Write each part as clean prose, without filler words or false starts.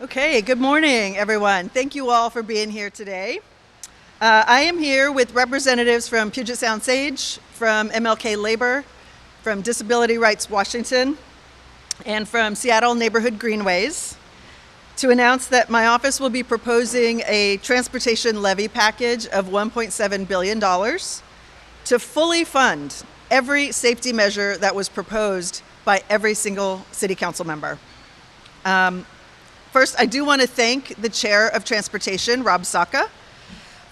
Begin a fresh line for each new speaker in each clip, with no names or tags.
Okay, good morning, everyone. Thank you all for being here today. I am here with representatives from Puget Sound Sage, from MLK Labor, from Disability Rights Washington, and from Seattle Neighborhood Greenways to announce that my office will be proposing a transportation levy package of $1.7 billion to fully fund every safety measure that was proposed by every single city council member. First, I do want to thank the Chair of Transportation, Rob Saka,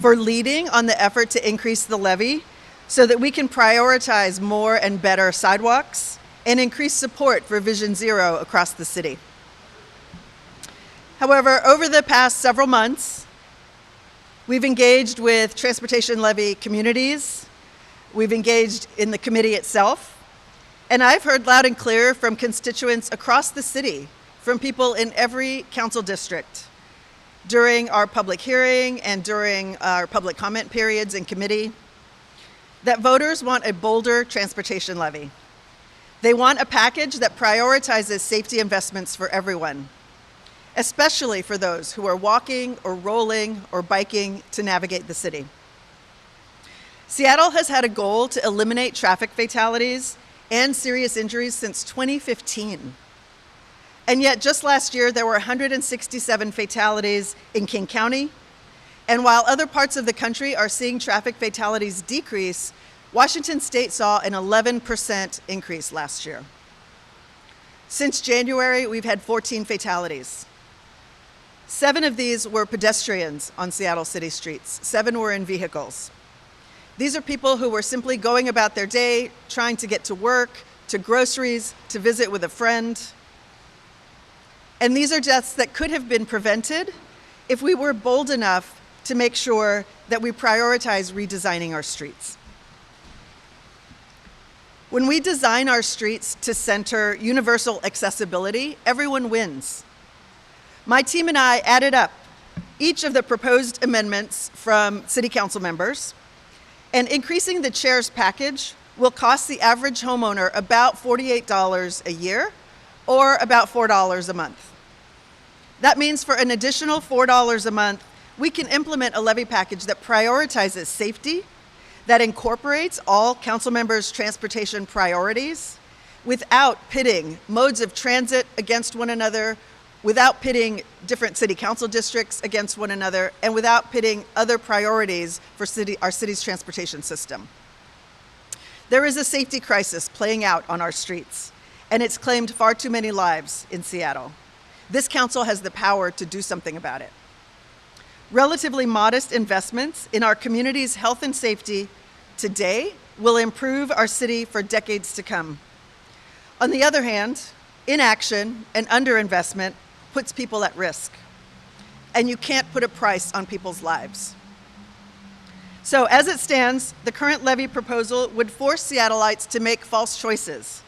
for leading on the effort to increase the levy so that we can prioritize more and better sidewalks and increase support for Vision Zero across the city. However, over the past several months, we've engaged with transportation levy communities, we've engaged in the committee itself, and I've heard loud and clear from constituents across the city, from people in every council district, during our public hearing and during our public comment periods in committee, that voters want a bolder transportation levy. They want a package that prioritizes safety investments for everyone, especially for those who are walking or rolling or biking to navigate the city. Seattle has had a goal to eliminate traffic fatalities and serious injuries since 2015. And yet, just last year, there were 167 fatalities in King County. And while other parts of the country are seeing traffic fatalities decrease, Washington State saw an 11% increase last year. Since January, we've had 14 fatalities. 7 of these were pedestrians on Seattle city streets. 7 were in vehicles. These are people who were simply going about their day, trying to get to work, to groceries, to visit with a friend. And these are deaths that could have been prevented if we were bold enough to make sure that we prioritize redesigning our streets. When we design our streets to center universal accessibility, everyone wins. My team and I added up each of the proposed amendments from city council members, and increasing the chair's package will cost the average homeowner about $48 a year, or about $4 a month. That means for an additional $4 a month, we can implement a levy package that prioritizes safety, that incorporates all council members' transportation priorities, without pitting modes of transit against one another, without pitting different city council districts against one another, and without pitting other priorities for our city's transportation system. There is a safety crisis playing out on our streets, and it's claimed far too many lives in Seattle. This council has the power to do something about it. Relatively modest investments in our community's health and safety today will improve our city for decades to come. On the other hand, inaction and underinvestment puts people at risk, and you can't put a price on people's lives. So as it stands, the current levy proposal would force Seattleites to make false choices.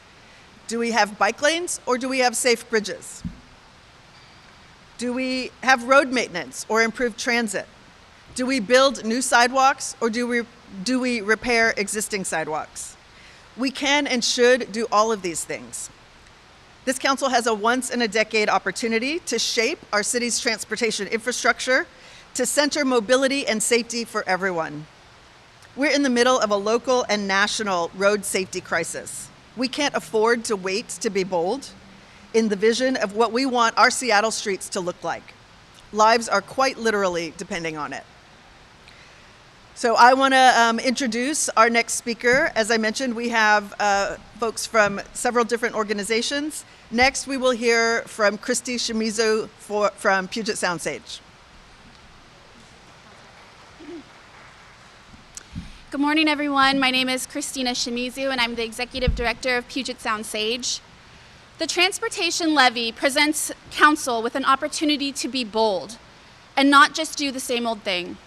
Do we have bike lanes or do we have safe bridges? Do we have road maintenance or improved transit? Do we build new sidewalks or do we repair existing sidewalks? We can and should do all of these things. This council has a once-in-a-decade opportunity to shape our city's transportation infrastructure to center mobility and safety for everyone. We're in the middle of a local and national road safety crisis. We can't afford to wait to be bold in the vision of what we want our Seattle streets to look like. Lives are quite literally depending on it. So I want to introduce our next speaker. As I mentioned, we have folks from several different organizations. Next, we will hear from Christina Shimizu from Puget Sound Sage.
Good morning, everyone. My name is Christina Shimizu, and I'm the Executive Director of Puget Sound Sage. The transportation levy presents council with an opportunity to be bold and not just do the same old thing.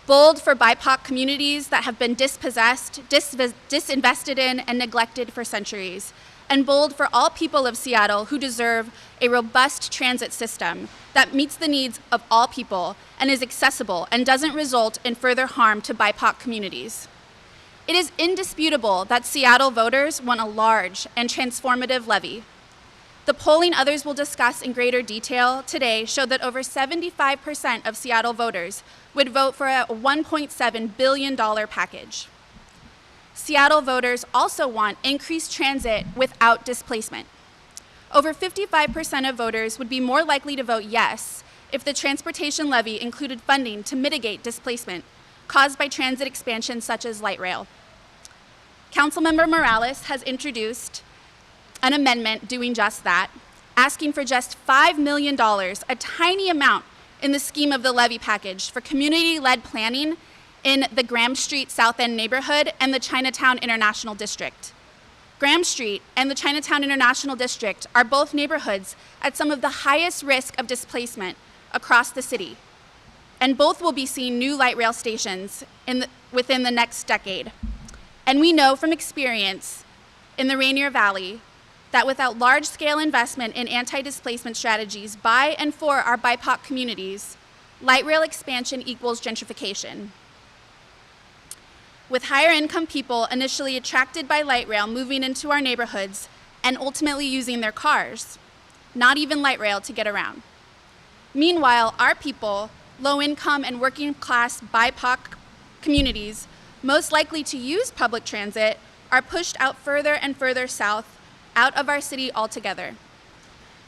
Bold for BIPOC communities that have been dispossessed, disinvested in, and neglected for centuries. And bold for all people of Seattle who deserve a robust transit system that meets the needs of all people and is accessible and doesn't result in further harm to BIPOC communities. It is indisputable that Seattle voters want a large and transformative levy. The polling others will discuss in greater detail today showed that over 75% of Seattle voters would vote for a $1.7 billion package. Seattle voters also want increased transit without displacement. Over 55% of voters would be more likely to vote yes if the transportation levy included funding to mitigate displacement caused by transit expansion such as light rail. Councilmember Morales has introduced an amendment doing just that, asking for just $5 million, a tiny amount in the scheme of the levy package for community-led planning in the Graham Street South End neighborhood and the Chinatown International District. Graham Street and the Chinatown International District are both neighborhoods at some of the highest risk of displacement across the city, and both will be seeing new light rail stations within the next decade. And we know from experience in the Rainier Valley that without large-scale investment in anti-displacement strategies by and for our BIPOC communities, light rail expansion equals gentrification. With higher income people initially attracted by light rail moving into our neighborhoods and ultimately using their cars, not even light rail to get around. Meanwhile, our people, low income and working class BIPOC communities, most likely to use public transit, are pushed out further and further south, out of our city altogether.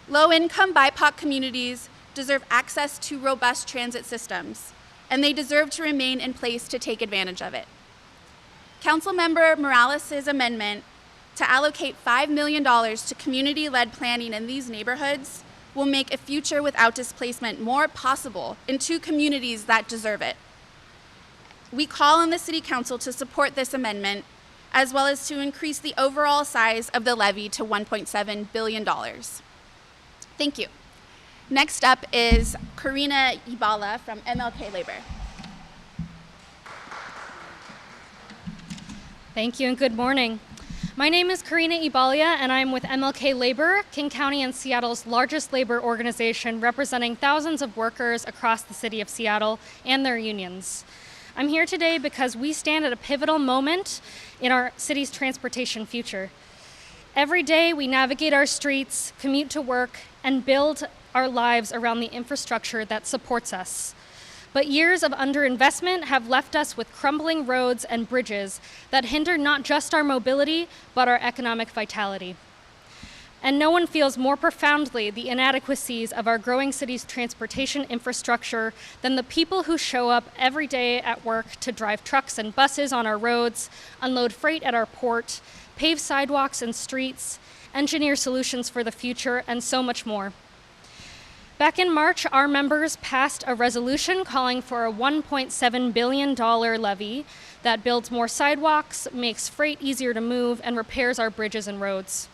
Low income BIPOC communities deserve access to robust transit systems, and they deserve to remain in place to take advantage of it. Councilmember Morales' amendment to allocate $5 million to community-led planning in these neighborhoods will make a future without displacement more possible in two communities that deserve it. We call on the City Council to support this amendment, as well as to increase the overall size of the levy to $1.7 billion. Thank you. Next up is Karina Iala from MLK Labor.
Thank you and good morning. My name is Karina Yballa and I'm with MLK Labor, King County and Seattle's largest labor organization representing thousands of workers across the city of Seattle and their unions. I'm here today because we stand at a pivotal moment in our city's transportation future. Every day we navigate our streets, commute to work, and build our lives around the infrastructure that supports us. But years of underinvestment have left us with crumbling roads and bridges that hinder not just our mobility, but our economic vitality. And no one feels more profoundly the inadequacies of our growing city's transportation infrastructure than the people who show up every day at work to drive trucks and buses on our roads, unload freight at our port, pave sidewalks and streets, engineer solutions for the future, and so much more. Back in March, our members passed a resolution calling for a $1.7 billion levy that builds more sidewalks, makes freight easier to move, and repairs our bridges and roads.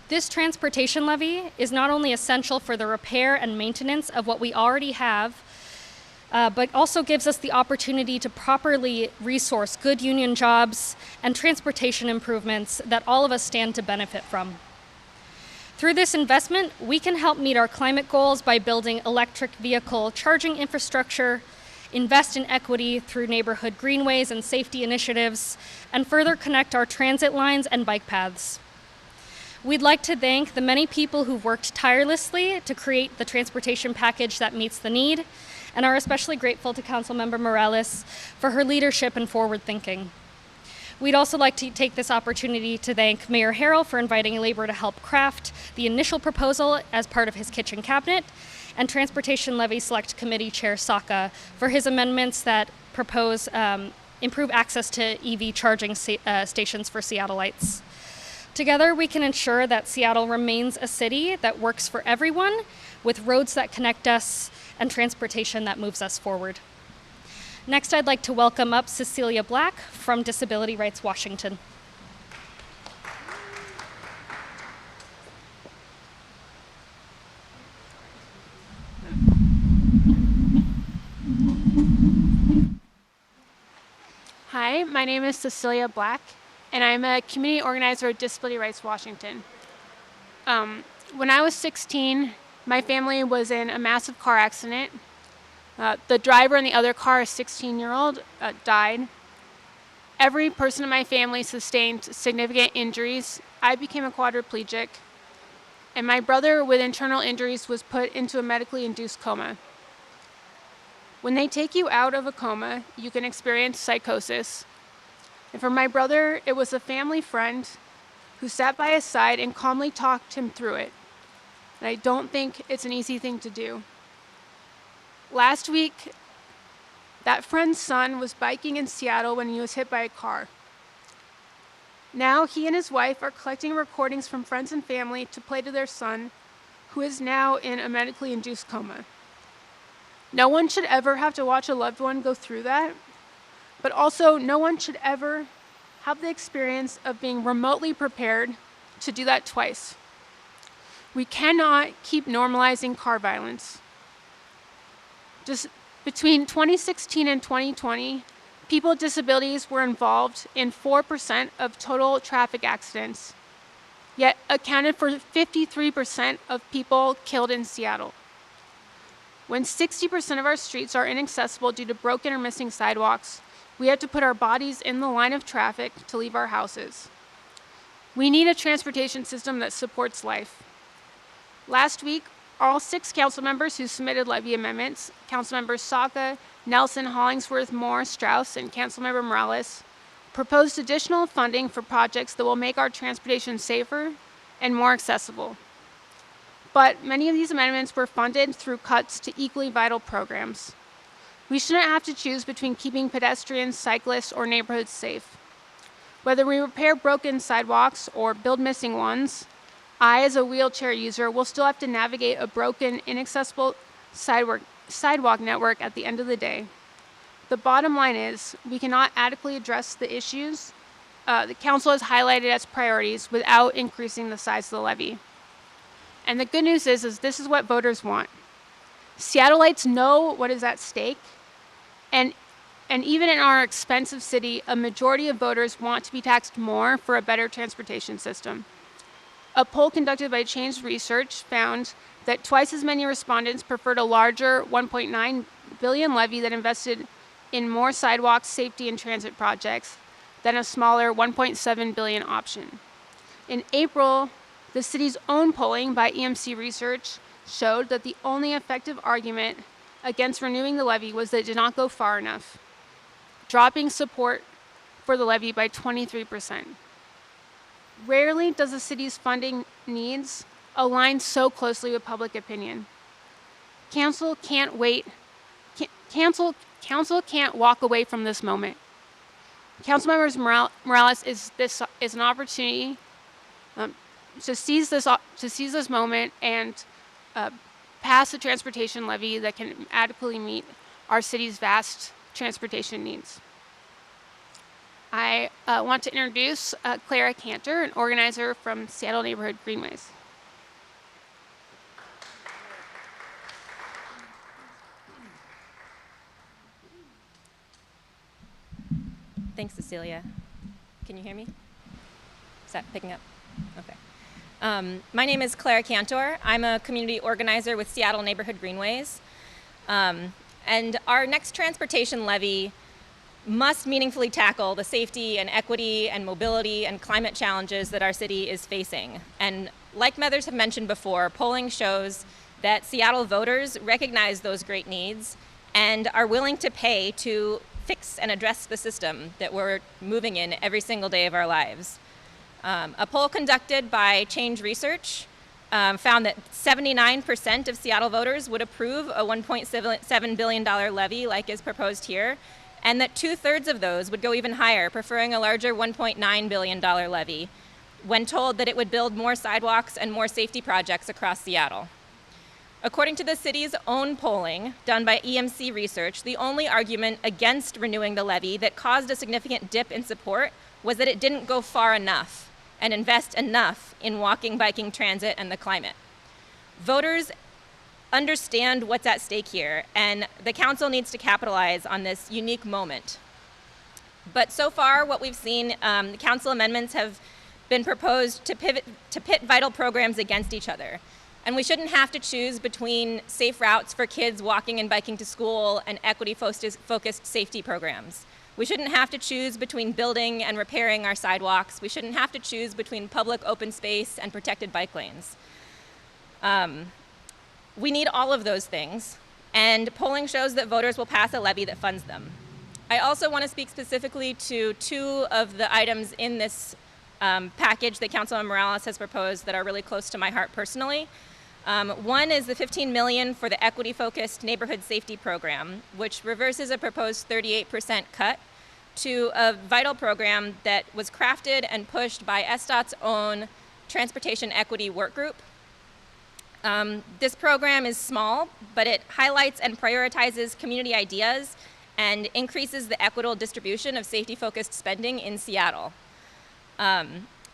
This transportation levy is not only essential for the repair and maintenance of what we already have, but also gives us the opportunity to properly resource good union jobs and transportation improvements that all of us stand to benefit from. Through this investment, we can help meet our climate goals by building electric vehicle charging infrastructure, invest in equity through neighborhood greenways and safety initiatives, and further connect our transit lines and bike paths. We'd like to thank the many people who've worked tirelessly to create the transportation package that meets the need, and are especially grateful to Councilmember Morales for her leadership and forward thinking. We'd also like to take this opportunity to thank Mayor Harrell for inviting Labor to help craft the initial proposal as part of his kitchen cabinet, and Transportation Levy Select Committee Chair Saka for his amendments that propose improve access to EV charging stations for Seattleites. Together, we can ensure that Seattle remains a city that works for everyone, with roads that connect us and transportation that moves us forward. Next, I'd like to welcome up Cecilia Black from Disability Rights Washington.
Hi, my name is Cecilia Black, and I'm a community organizer at Disability Rights Washington. When I was 16, my family was in a massive car accident. The driver in the other car, a 16-year-old, died. Every person in my family sustained significant injuries. I became a quadriplegic. and my brother with internal injuries was put into a medically induced coma. When they take you out of a coma, you can experience psychosis. And for my brother, it was a family friend who sat by his side and calmly talked him through it. And I don't think it's an easy thing to do. Last week, that friend's son was biking in Seattle when he was hit by a car. Now he and his wife are collecting recordings from friends and family to play to their son, who is now in a medically induced coma. No one should ever have to watch a loved one go through that, but also no one should ever have the experience of being remotely prepared to do that twice. We cannot keep normalizing car violence. Just between 2016 and 2020, people with disabilities were involved in 4% of total traffic accidents, yet accounted for 53% of people killed in Seattle. When 60% of our streets are inaccessible due to broken or missing sidewalks, we have to put our bodies in the line of traffic to leave our houses. We need a transportation system that supports life. Last week, all 6 council members who submitted levy amendments, Councilmembers Saka, Nelson, Hollingsworth, Moore, Strauss, and Councilmember Morales, proposed additional funding for projects that will make our transportation safer and more accessible. But many of these amendments were funded through cuts to equally vital programs. We shouldn't have to choose between keeping pedestrians, cyclists, or neighborhoods safe. Whether we repair broken sidewalks or build missing ones, I, as a wheelchair user, will still have to navigate a broken, inaccessible sidewalk network at the end of the day. The bottom line is, we cannot adequately address the issues the council has highlighted as priorities without increasing the size of the levy. And the good news is this is what voters want. Seattleites know what is at stake, and even in our expensive city, a majority of voters want to be taxed more for a better transportation system. A poll conducted by Change Research found that twice as many respondents preferred a larger $1.9 billion levy that invested in more sidewalks, safety, and transit projects than a smaller $1.7 billion option. In April, the city's own polling by EMC Research showed that the only effective argument against renewing the levy was that it did not go far enough, dropping support for the levy by 23%. Rarely does the city's funding needs align so closely with public opinion. Council can't wait. Council can't walk away from this moment. Councilmember Morales is an opportunity to seize this moment and pass a transportation levy that can adequately meet our city's vast transportation needs. I want to introduce Clara Caner, an organizer from Seattle Neighborhood Greenways.
Thanks, Cecelia. Can you hear me? Is that picking up? Okay. My name is Clara Cantor. I'm a community organizer with Seattle Neighborhood Greenways. And our next transportation levy must meaningfully tackle the safety and equity and mobility and climate challenges that our city is facing. And like others have mentioned before, polling shows that Seattle voters recognize those great needs and are willing to pay to fix and address the system that we're moving in every single day of our lives. A poll conducted by Change Research found that 79% of Seattle voters would approve a $1.7 billion levy like is proposed here, and that 2/3 of those would go even higher, preferring a larger $1.9 billion levy when told that it would build more sidewalks and more safety projects across Seattle. According to the city's own polling done by EMC Research, the only argument against renewing the levy that caused a significant dip in support was that it didn't go far enough and invest enough in walking, biking, transit, and the climate. Voters understand what's at stake here, and the council needs to capitalize on this unique moment. But so far, what we've seen, the council amendments have been proposed to pit vital programs against each other. And we shouldn't have to choose between safe routes for kids walking and biking to school and equity-focused safety programs. We shouldn't have to choose between building and repairing our sidewalks. We shouldn't have to choose between public open space and protected bike lanes. We need all of those things, and polling shows that voters will pass a levy that funds them. I also want to speak specifically to two of the items in this package that Councilmember Morales has proposed that are really close to my heart personally. One is the $15 million for the equity-focused neighborhood safety program, which reverses a proposed 38% cut to a vital program that was crafted and pushed by SDOT's own Transportation Equity Work Group. This program is small, but it highlights and prioritizes community ideas and increases the equitable distribution of safety-focused spending in Seattle.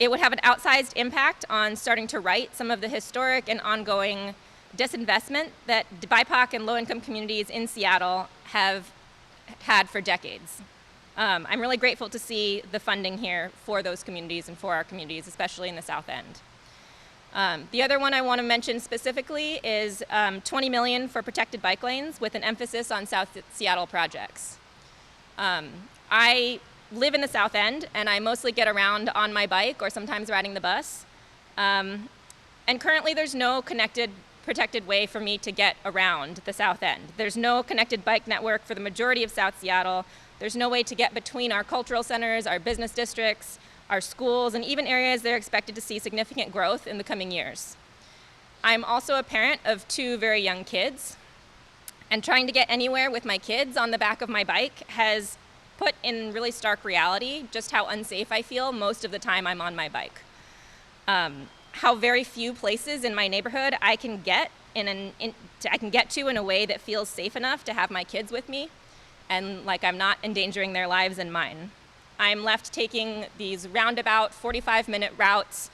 It would have an outsized impact on starting to right some of the historic and ongoing disinvestment that BIPOC and low-income communities in Seattle have had for decades. I'm really grateful to see the funding here for those communities and for our communities, especially in the South End. The other one I want to mention specifically is $20 million for protected bike lanes with an emphasis on South Seattle projects. I live in the South End, and I mostly get around on my bike or sometimes riding the bus. And currently there's no protected way for me to get around the South End. There's no connected bike network for the majority of South Seattle. There's no way to get between our cultural centers, our business districts, our schools, and even areas that are expected to see significant growth in the coming years. I'm also a parent of two very young kids, and trying to get anywhere with my kids on the back of my bike has put in really stark reality just how unsafe I feel most of the time I'm on my bike. How very few places in my neighborhood I can get to in a way that feels safe enough to have my kids with me, and like I'm not endangering their lives and mine. I'm left taking these roundabout 45-minute routes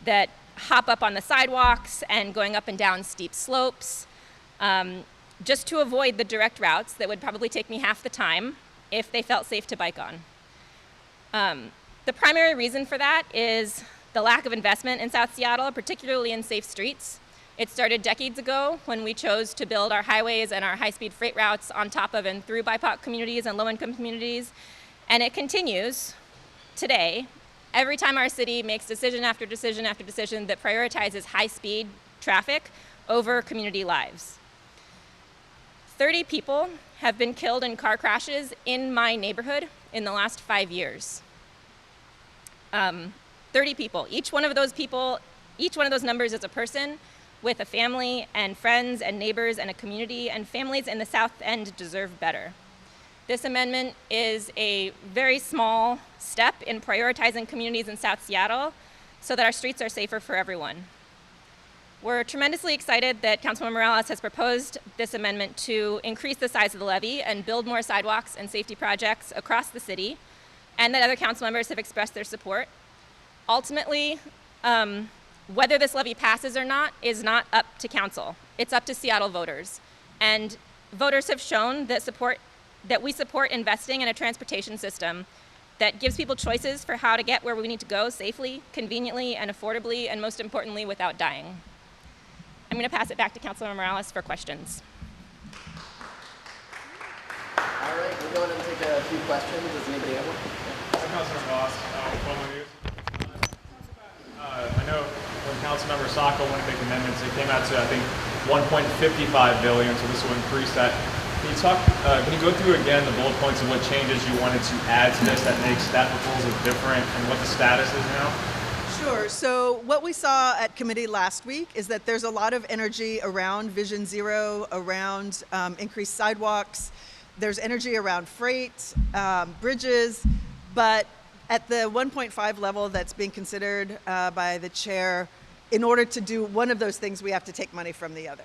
that hop up on the sidewalks and going up and down steep slopes, just to avoid the direct routes that would probably take me half the time if they felt safe to bike on. The primary reason for that is the lack of investment in South Seattle, particularly in safe streets. It started decades ago when we chose to build our highways and our high-speed freight routes on top of and through BIPOC communities and low-income communities, and it continues today every time our city makes decision after decision after decision that prioritizes high-speed traffic over community lives. 30 people have been killed in car crashes in my neighborhood in the last 5 years. 30 people. Each one of those numbers is a person with a family and friends and neighbors and a community, and families in the South End deserve better. This amendment is a very small step in prioritizing communities in South Seattle so that our streets are safer for everyone. We're tremendously excited that Councilmember Morales has proposed this amendment to increase the size of the levy and build more sidewalks and safety projects across the city, and that other council members have expressed their support. Ultimately, whether this levy passes or not is not up to council. It's up to Seattle voters. And voters have shown that we support investing in a transportation system that gives people choices for how to get where we need to go safely, conveniently, and affordably, and most importantly, without dying. I'm going to pass it back to Councilmember Morales for questions.
All right, we're going to take a few questions. Does anybody have one?
Councilmember Morales, Cuomo News. I know when Councilmember Sacco wanted to make amendments, it came out to, I think, $1.55 billion, so this will increase that. Can you go through again the bullet points of what changes you wanted to add to this that makes that proposal different and what the status is now?
Sure. So what we saw at committee last week is that there's a lot of energy around Vision Zero, around increased sidewalks. There's energy around freight, bridges, but at the 1.5 level that's being considered by the chair, in order to do one of those things, we have to take money from the other.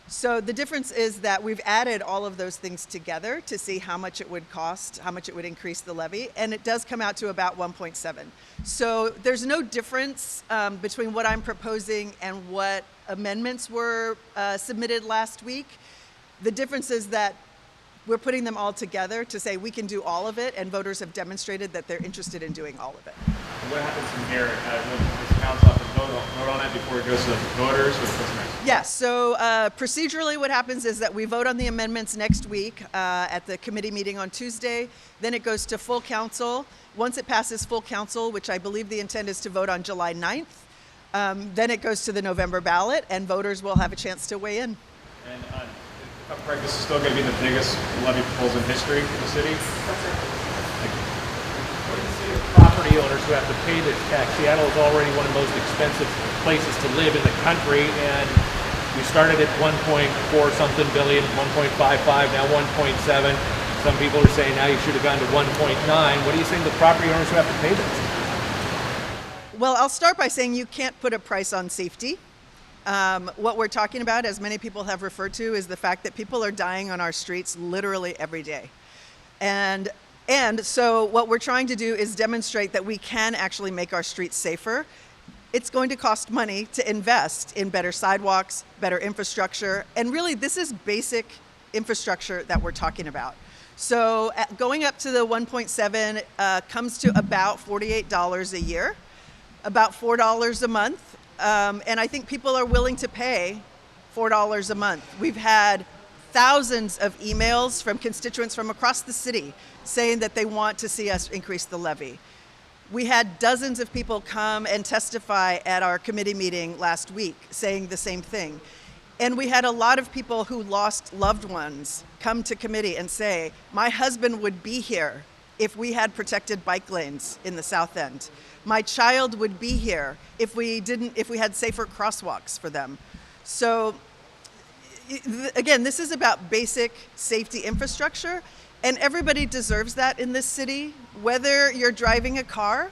So the difference is that we've added all of those things together to see how much it would cost, how much it would increase the levy, and it does come out to about 1.7. So there's no difference between what I'm proposing and what amendments were submitted last week. The difference is that we're putting them all together to say we can do all of it, and voters have demonstrated that they're interested in doing all of it.
What happens from here? Does the council have to vote on it before it goes to the voters? What's next?
Yes, so procedurally what happens is that we vote on the amendments next week at the committee meeting on Tuesday. Then it goes to full council. Once it passes full council, which I believe the intent is to vote on July 9th, Then it goes to the November ballot, and voters will have a chance to weigh in.
And if I'm correct, this is still going to be the biggest levy proposal in history in the city? Thank you. What do you say to property owners who have to pay this tax? Seattle is already one of the most expensive places to live in the country, and we started at 1.4 something billion, 1.55, now 1.7. Some people are saying now you should have gone to 1.9. What do you say to the property owners who have to pay this?
Well, I'll start by saying you can't put a price on safety. What we're talking about, as many people have referred to, is the fact that people are dying on our streets literally every day. And so what we're trying to do is demonstrate that we can actually make our streets safer. It's going to cost money to invest in better sidewalks, better infrastructure, and really this is basic infrastructure that we're talking about. So going up to the 1.7 comes to about $48 a year, about $4 a month, and I think people are willing to pay $4 a month. We've had thousands of emails from constituents from across the city saying that they want to see us increase the levy. We had dozens of people come and testify at our committee meeting last week saying the same thing. And we had a lot of people who lost loved ones come to committee and say, my husband would be here if we had protected bike lanes in the South End. My child would be here if we had safer crosswalks for them. So again, this is about basic safety infrastructure, and everybody deserves that in this city, whether you're driving a car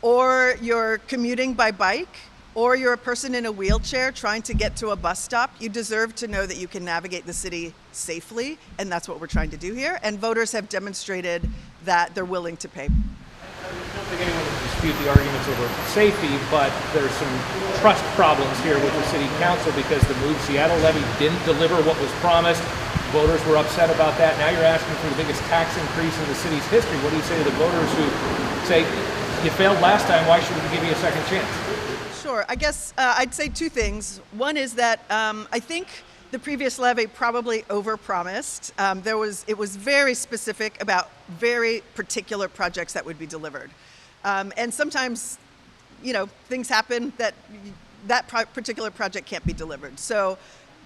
or you're commuting by bike or you're a person in a wheelchair trying to get to a bus stop. You deserve to know that you can navigate the city safely, and that's what we're trying to do here. And voters have demonstrated that they're willing to pay.
I don't think anyone would dispute the arguments over safety, but there's some trust problems here with the city council because the move Seattle levy didn't deliver what was promised. Voters were upset about that. Now you're asking for the biggest tax increase in the city's history. What do you say to the voters who say, you failed last time, why should we give you a second chance?
Sure. I guess I'd say two things. One is that I think the previous levy probably overpromised. It was very specific about very particular projects that would be delivered. And sometimes, things happen that particular project can't be delivered. So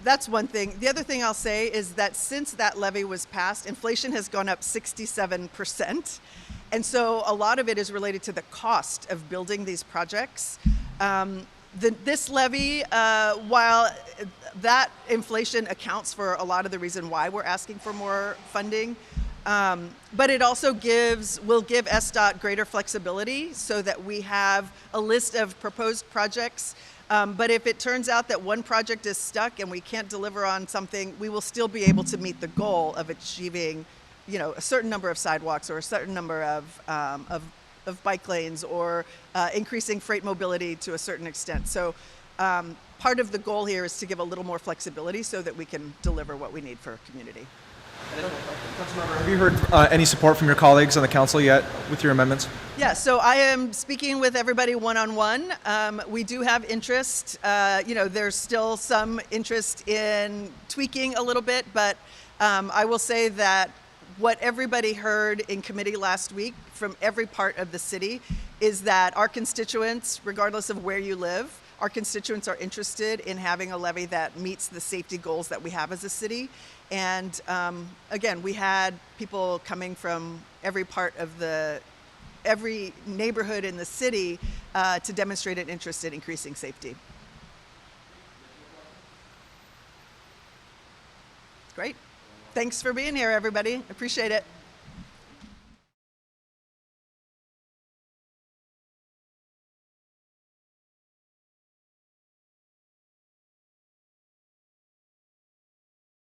that's one thing. The other thing I'll say is that since that levy was passed, inflation has gone up 67%. And so a lot of it is related to the cost of building these projects. This levy, while that inflation accounts for a lot of the reason why we're asking for more funding, but it also will give SDOT greater flexibility so that we have a list of proposed projects. But if it turns out that one project is stuck and we can't deliver on something, we will still be able to meet the goal of achieving, a certain number of sidewalks or a certain number of bike lanes or increasing freight mobility to a certain extent. So part of the goal here is to give a little more flexibility so that we can deliver what we need for our community.
Councilmember, have you heard any support from your colleagues on the council yet with your amendments?
Yeah, so I am speaking with everybody one-on-one. We do have interest. There's still some interest in tweaking a little bit, but I will say that what everybody heard in committee last week from every part of the city is that our constituents, regardless of where you live, our constituents are interested in having a levy that meets the safety goals that we have as a city. And again, we had people coming from every neighborhood in the city to demonstrate an interest in increasing safety. Great. Thanks for being here, everybody. Appreciate it.